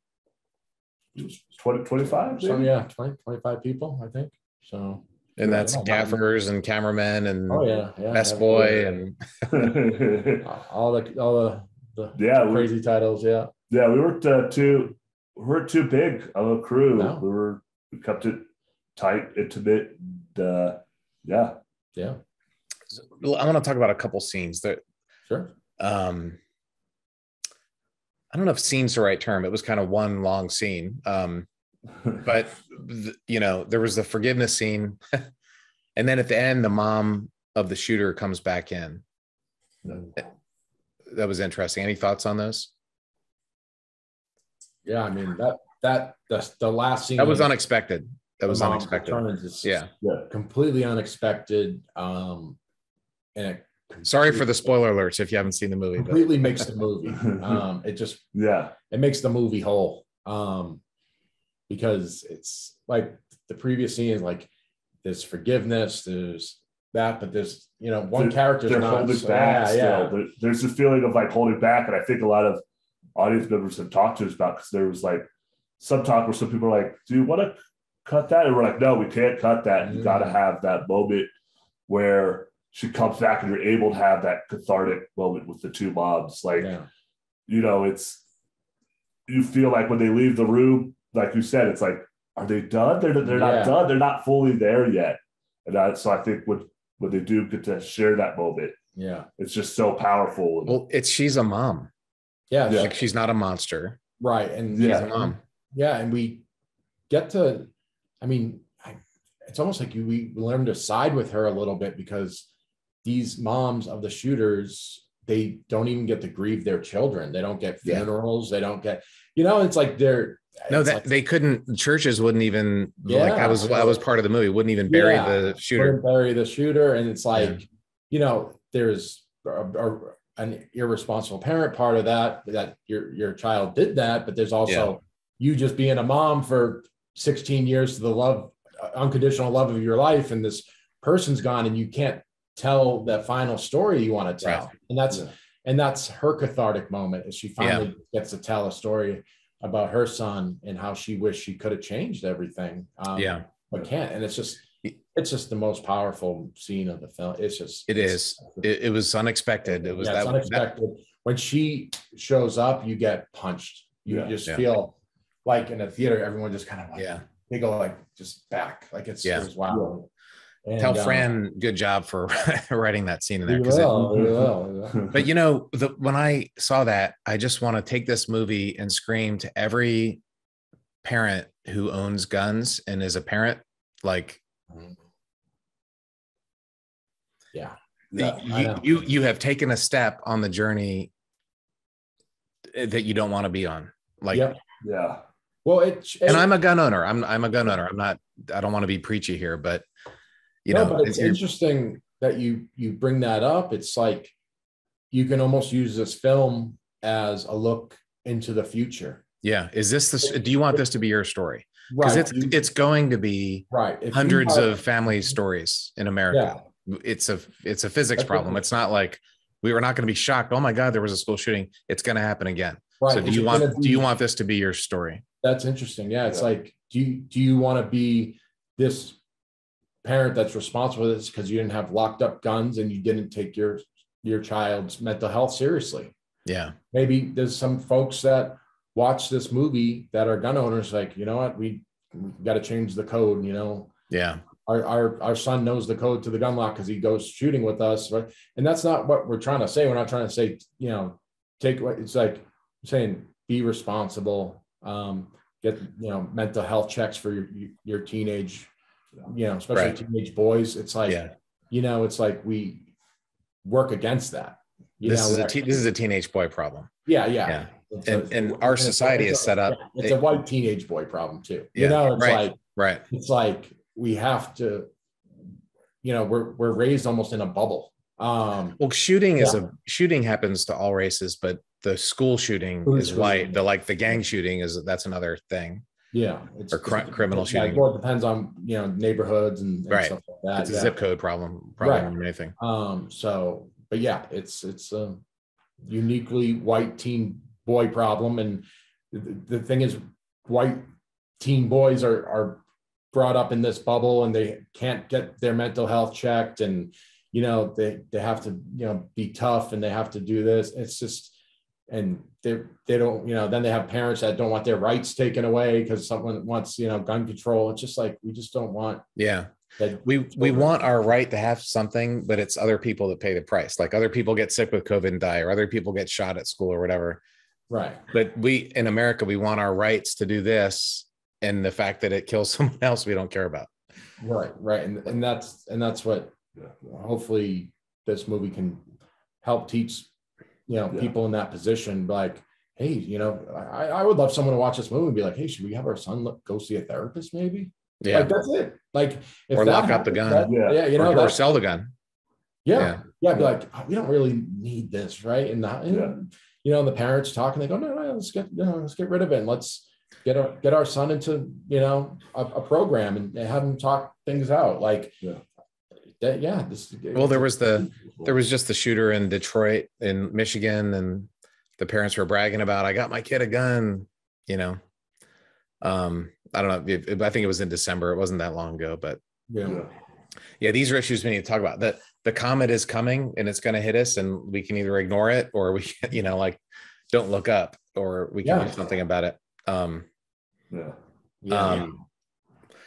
25. So 20, 25 people, I think. So. And that's gaffers and cameramen and best boy and all the crazy titles. Yeah, we worked we weren't too big of a crew. No. We kept it tight, intimate. So, I want to talk about a couple scenes that. Sure. I don't know if scene's the right term. It was kind of one long scene. But there was the forgiveness scene, and then at the end, the mom of the shooter comes back in. That was interesting. Any thoughts on those? Yeah, I mean the last scene that was unexpected. That was unexpected. Yeah, completely unexpected. And sorry for the spoiler alerts if you haven't seen the movie. Completely makes the movie. It makes the movie whole. Because it's like the previous scene is like there's forgiveness, there's that, but there's one character they're holding back still. There's a feeling of like holding back, and I think a lot of audience members have talked to us about, because there was like some talk where some people are like, do you want to cut that? And we're like, no, we can't cut that. You got to have that moment where she comes back and you're able to have that cathartic moment with the two moms. Like, it's, you feel like when they leave the room, like you said, it's like, are they done? They're not done. They're not fully there yet. And so I think when they do get to share that moment, it's just so powerful. Well, she's a mom. Like she's not a monster. Right. And she's a mom. Yeah. And we get to, it's almost like we learn to side with her a little bit, because these moms of the shooters, they don't even get to grieve their children. They don't get funerals. They don't get, it's like they couldn't, churches wouldn't even, like I was part of the movie, wouldn't even bury the shooter. And it's like, there's an irresponsible parent part of that your child did that, but there's also you just being a mom for 16 years to the unconditional love of your life, and this person's gone and you can't tell that final story you want to tell. And that's her cathartic moment, as she finally gets to tell a story about her son and how she wished she could have changed everything. But can't. And it's just the most powerful scene of the film. It was unexpected. It was unexpected. When she shows up, you get punched. You just feel like in a theater, everyone just kind of they go like just back. Like it was wow. And, tell Fran good job for writing that scene in there. But when I saw that, I just want to take this movie and scream to every parent who owns guns and is a parent, like, you have taken a step on the journey that you don't want to be on. Like, well, and I'm a gun owner. I'm a gun owner. I don't want to be preachy here, but but it's interesting that you bring that up. It's like you can almost use this film as a look into the future. Do you want this to be your story? Because it's going to be hundreds of family stories in America. It's a physics problem. It's not like we were not going to be shocked. Oh my God, there was a school shooting. It's going to happen again. So do you want this to be your story? That's interesting. It's like, do you want to be this parent that's responsible for this because you didn't have locked up guns and you didn't take your child's mental health seriously? Maybe there's some folks that watch this movie that are gun owners, like, you know what, we got to change the code. Our son knows the code to the gun lock because he goes shooting with us, right? And that's not what we're trying to say. We're not trying to say, take what it's like. I'm saying be responsible, get mental health checks for your teenage, especially teenage boys. It's like it's like we work against that. This is a teenage boy problem. And our society is set up. It's a white teenage boy problem too. It's like we have to, we're raised almost in a bubble. Shooting happens to all races, but the school shooting is white. The gang shooting that's another thing. It's criminal shooting. Well, it depends on neighborhoods and stuff like that. It's a zip code problem more than anything. But it's a uniquely white teen boy problem, and the thing is, white teen boys are brought up in this bubble, and they can't get their mental health checked, and they have to be tough, and they have to do this. It's just, and they don't, then they have parents that don't want their rights taken away because someone wants gun control. It's just like we just don't want. We want our right to have something, but it's other people that pay the price. Like other people get sick with COVID and die, or other people get shot at school or whatever. Right. But in America, we want our rights to do this, and the fact that it kills someone else, we don't care about. Right. And that's what hopefully this movie can help teach, people in that position. Like, hey, I would love someone to watch this movie and be like, hey, should we have our son go see a therapist maybe? Yeah. Like, that's it. Like, if or that lock up the gun. or sell the gun. Yeah. Be like, oh, we don't really need this, right? And the parents talking, they go, no, let's get rid of it. And let's get our son into, a program and have him talk things out. Like, there was just the shooter in Detroit in Michigan, and the parents were bragging about, I got my kid a gun, I don't know. I think it was in December. It wasn't that long ago, but these are issues we need to talk about. That the comet is coming and it's going to hit us, and we can either ignore it or we can, don't look up, or we can do something about it.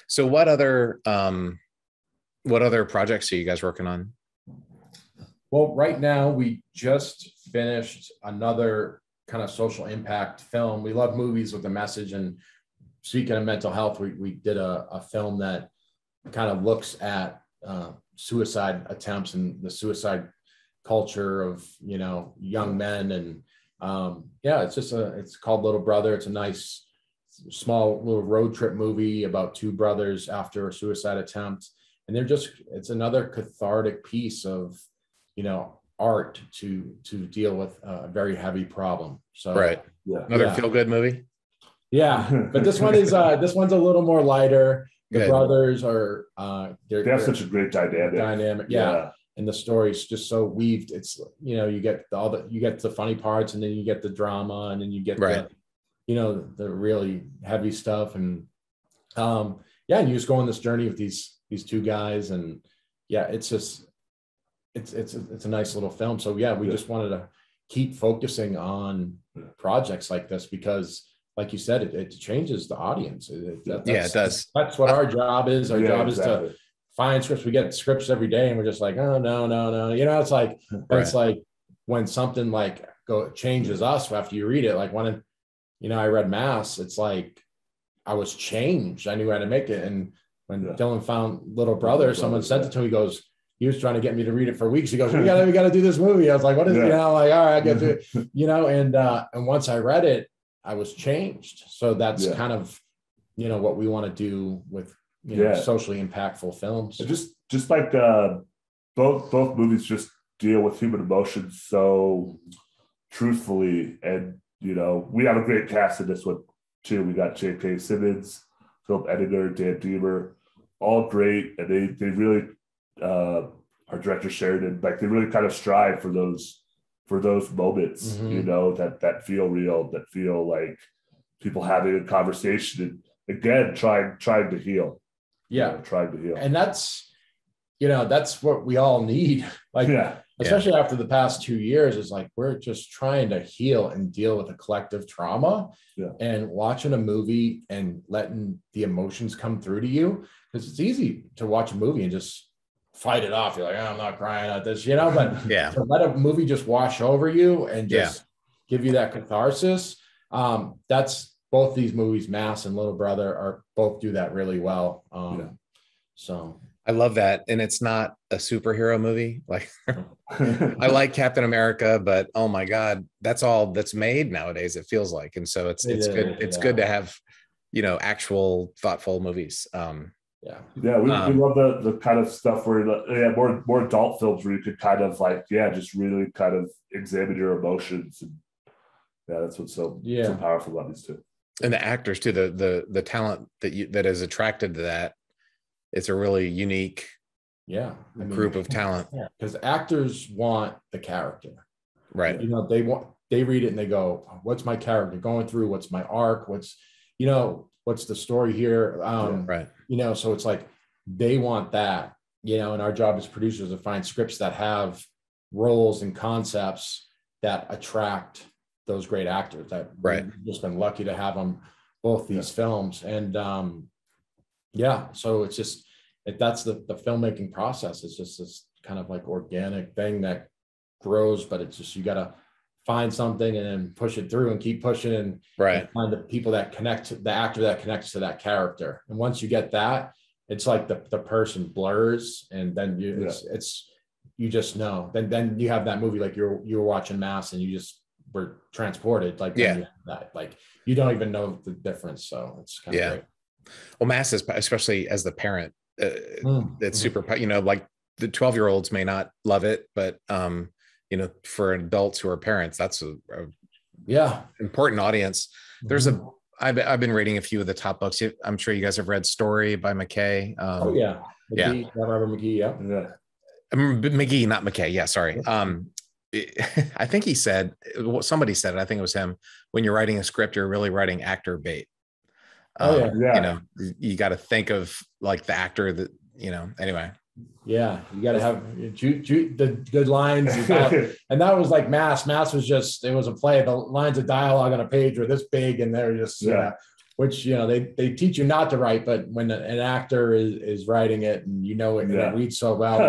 So what other projects are you guys working on? Well, right now we just finished another kind of social impact film. We love movies with a message, and speaking of mental health, we did a film that kind of looks at suicide attempts and the suicide culture of young men. And it's called Little Brother. It's a nice small little road trip movie about two brothers after a suicide attempt, and it's another cathartic piece of art to deal with a very heavy problem. So another feel-good movie. But this one's a little more lighter. The brothers are they have such a great dynamic. And the story's just so weaved. It's you get the funny parts, and then you get the drama, and then you get the really heavy stuff. And and you just go on this journey with these two guys, and it's just it's a nice little film. So we just wanted to keep focusing on projects like this, because like you said, it changes the audience. It does. That's what our job is. Our job is to find scripts. We get scripts every day, and we're just like, oh, no. It's like, it's like when something like changes us after you read it. Like when, I read Mass, it's like I was changed. I knew how to make it. And when Dylan found Little Brother, someone sent it to him. He was trying to get me to read it for weeks. He goes, we got to do this movie. I was like, what is it? Like, all right, I get to it. And once I read it, I was changed. So that's kind of, what we want to do with, socially impactful films. Just like both movies just deal with human emotions so truthfully. And, we have a great cast in this one too. We got J.K. Simmons, Philip Edinger, Dan Deemer, all great. And they really, our director Sheridan, like they really kind of strive for those moments, that feel real, that feel like people having a conversation, and again, trying to heal. Trying to heal. And that's what we all need. Especially after the past 2 years, is like, we're just trying to heal and deal with a collective trauma, and watching a movie and letting the emotions come through to you. Because it's easy to watch a movie and just fight it off. You're like, oh, I'm not crying at this, but to let a movie just wash over you and just give you that catharsis. That's both these movies, Mass and Little Brother, both do that really well. So I love that. And it's not a superhero movie. Like I like Captain America, but oh my God, that's all that's made nowadays, it feels like. And so it's good. It's good to have, actual thoughtful movies. We love the kind of stuff where more adult films where you could kind of like just really kind of examine your emotions, and that's what's so powerful about these two. And the actors too, the talent that is attracted to that. It's a really unique group of talent. Because actors want the character, right? They read it and they go, what's my character going through? What's my arc? What's the story here? Right. So it's like they want that, and our job as producers to find scripts that have roles and concepts that attract those great actors that we've just been lucky to have on both these films. And so it's just, that's the filmmaking process. It's just this kind of like organic thing that grows, but it's just, you got to find something and then push it through and keep pushing and find the people that connect, the actor that connects to that character. And once you get that, it's like the person blurs, and then you just know, then you have that movie, like you were watching Mass, and you just we're transported. Like, that, like, you don't even know the difference. So it's kind of great. Well, mass is, especially as the parent, it's super, you know, like the 12-year-olds may not love it, but, you know, for adults who are parents, that's a important audience. There's I've been reading a few of the top books. I'm sure you guys have read Story by McKay. McKee, Robert McKee. McGee, not McKay. Yeah. Sorry. I think he said, somebody said it, I think it was him, when you're writing a script, you're really writing actor bait. You know, you got to think of like the actor that, you know, anyway. Yeah, you got to have the good lines. And that was like Mass. Mass was just, it was a play. The lines of dialogue on a page were this big, and they're just, which, you know, they teach you not to write, but when an actor is writing it, and you know it, and it reads so well,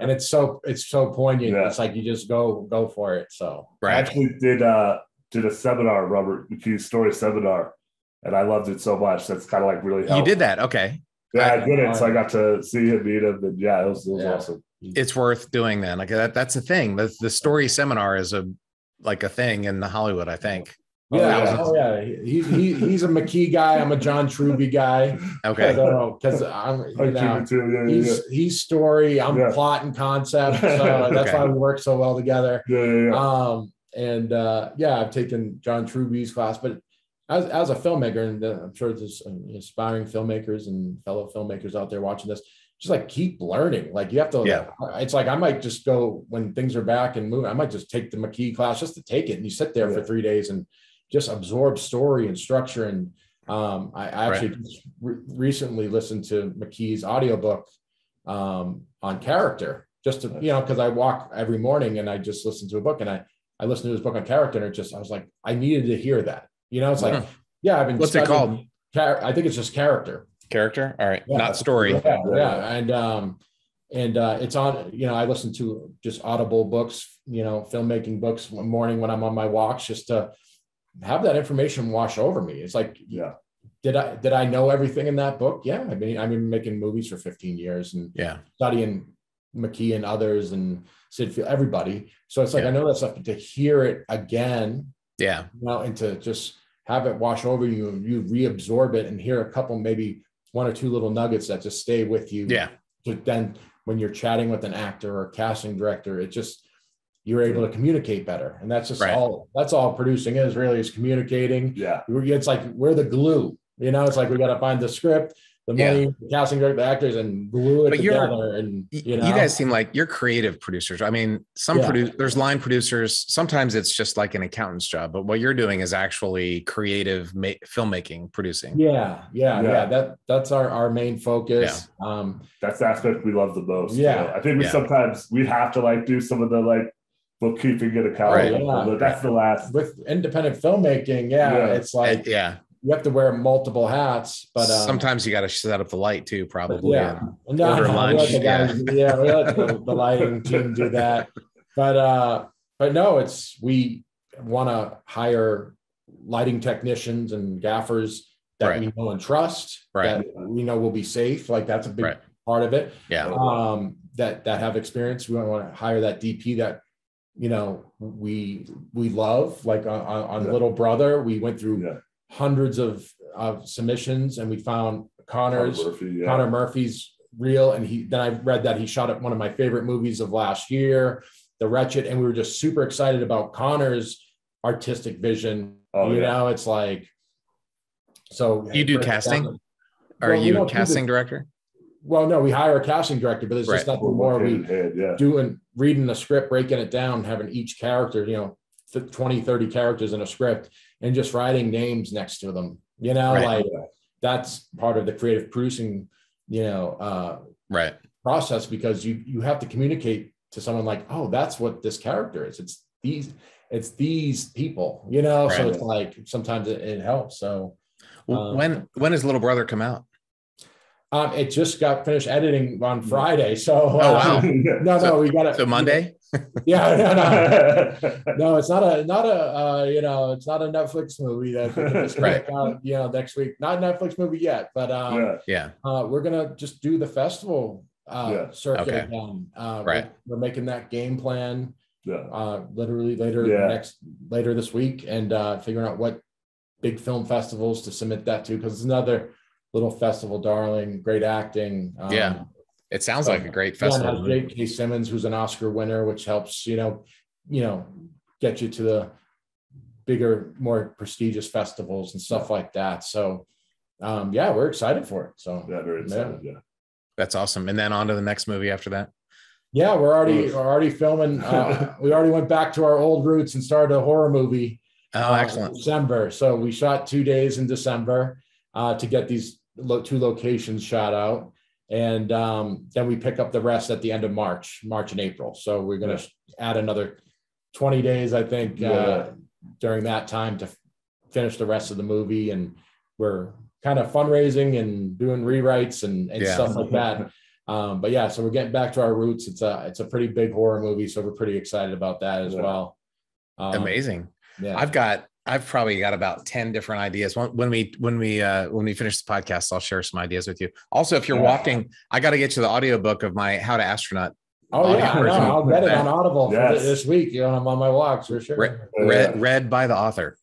and it's so poignant. It's like you just go for it. So I actually did a seminar, Robert McKee's Story seminar, and I loved it so much. That's kind of like really helpful. You did that, okay? Yeah, I did it. So I got to see him, meet him, and it was awesome. It's worth doing then. Like that's a thing. The story seminar is a thing in Hollywood, I think. He's a McKee guy. I'm a John Truby guy. Okay. Because I'm he's story. I'm plot and concept. So that's why we work so well together. I've taken John Truby's class, but as a filmmaker, and I'm sure there's aspiring filmmakers and fellow filmmakers out there watching this, just like keep learning. Like you have to, it's like, I might just go when things are back and moving. I might just take the McKee class just to take it. And you sit there for 3 days and just absorb story and structure. And I actually recently listened to McKee's audiobook on character, just to, you know, because I walk every morning and I just listen to a book, and I listened to his book on character, and I was like, I needed to hear that. You know, it's like, I've been. What's it called? I think it's just character. Character. All right, not story. And it's on. You know, I listen to just Audible books. You know, filmmaking books one morning when I'm on my walks, just to have that information wash over me. It's like, did I know everything in that book? Yeah, I've been making movies for 15 years and studying McKee and others and Sid Field, everybody. So it's like I know that stuff, but to hear it again. You know, and to just have it wash over you and you reabsorb it and hear a couple, maybe one or two little nuggets that just stay with you. But then when you're chatting with an actor or casting director, it just, you're able to communicate better. And that's just that's all producing is communicating. It's like, we're the glue, you know, it's like, we got to find the script, the money, the casting director, the actors, and glue it together. And you guys seem like you're creative producers. I mean, there's line producers. Sometimes it's just like an accountant's job, but what you're doing is actually creative filmmaking, producing. That's our main focus. That's the aspect we love the most. I think sometimes we have to like do some of the like bookkeeping and accounting. But that's the last with independent filmmaking. It's like you have to wear multiple hats, but sometimes you got to set up the light too, probably. Order lunch. We let the lighting team do that. But no, we want to hire lighting technicians and gaffers that we know and trust, that we know will be safe. Like that's a big part of it. That have experience. We want to hire that DP that, you know, we love. Like on Little Brother, we went through hundreds of submissions, and we found Connor Murphy's reel, and then I read that he shot at one of my favorite movies of last year, The Wretched, and we were just super excited about Connor's artistic vision. You know, it's like, so you do casting? Are you a casting director? Well, no, we hire a casting director, but it's just nothing more. Reading the script, breaking it down, having each character, you know, 20, 30 characters in a script, and just writing names next to them, you know, like that's part of the creative producing, you know, process, because you have to communicate to someone like, oh, that's what this character is. It's these people, you know, so it's like, sometimes it helps. So when does Little Brother come out? It just got finished editing on Friday. So, no, we got it. So Monday? No, it's not a you know, it's not a Netflix movie that out, you know, next week. Not a Netflix movie yet, but we're gonna just do the festival circuit again. We're making that game plan literally later this week, and figuring out what big film festivals to submit that to, because it's another little festival darling, great acting. It sounds like a great festival. J.K. Simmons, who's an Oscar winner, which helps, get you to the bigger, more prestigious festivals and stuff like that. So, we're excited for it. So, very excited. Yeah. That's awesome. And then on to the next movie after that. Yeah, we're already filming. We already went back to our old roots and started a horror movie. Oh, excellent. In December. So we shot 2 days in December to get these 2 locations shot out. And then we pick up the rest at the end of March and April. So we're going to add another 20 days, I think, during that time to finish the rest of the movie. And we're kind of fundraising and doing rewrites and stuff like that. So we're getting back to our roots. It's a pretty big horror movie, so we're pretty excited about that as well. Amazing. Yeah. I've probably got about 10 different ideas. When we finish the podcast, I'll share some ideas with you. Also, if you're walking, I got to get you the audiobook of my How to Astronaut. Oh yeah, I'll get it on Audible for this week. I'm on my walks for sure. Read by the author.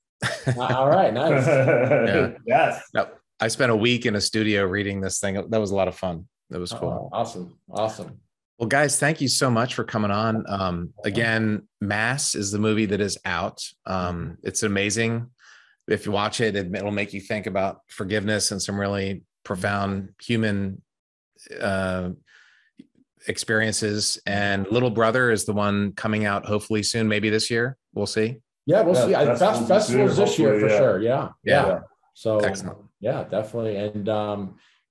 All right, nice. Yes. No, I spent a week in a studio reading this thing. That was a lot of fun. That was cool. Awesome. Well, guys, thank you so much for coming on. Again, Mass is the movie that is out. It's amazing. If you watch it, it'll make you think about forgiveness and some really profound human experiences. And Little Brother is the one coming out hopefully soon, maybe this year. We'll see. Yeah, we'll see. Festivals this year for sure. Yeah. So excellent. Yeah, definitely. And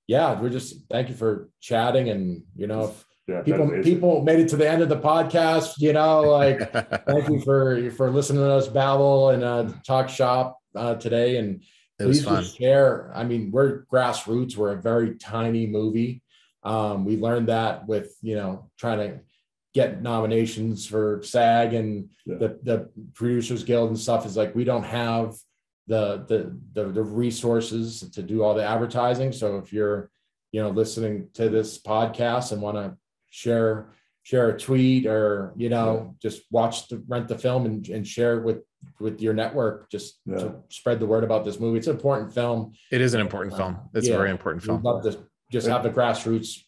we're just thank you for chatting. And if people made it to the end of the podcast, thank you for listening to us babble and talk shop today. And please just share. I mean, we're grassroots. We're a very tiny movie. We learned that with trying to get nominations for SAG and the Producers Guild and stuff. Is like we don't have the resources to do all the advertising. So if you're listening to this podcast and want to share a tweet or just rent the film and share it with your network, just to spread the word about this movie. It's an important film. It is an important film. It's a very important film. We'd love to just have the grassroots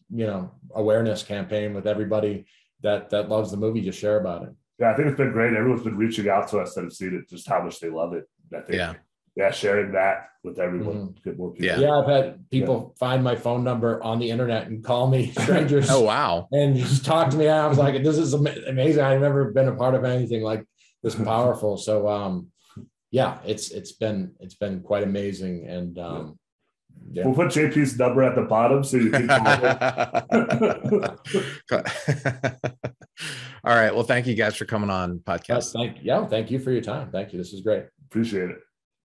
awareness campaign with everybody that loves the movie. Just share about it. Yeah, I think it's been great. Everyone's been reaching out to us that have seen it, just how much they love it. I think, sharing that with everyone. Get more people. Yeah, I've had people find my phone number on the internet and call me, strangers. Oh, wow. And just talk to me. I was like, this is amazing. I've never been a part of anything like this powerful. So, it's been quite amazing. And we'll put JP's number at the bottom so you can All right. Well, thank you guys for coming on podcast. Thank you for your time. Thank you. This is great. Appreciate it.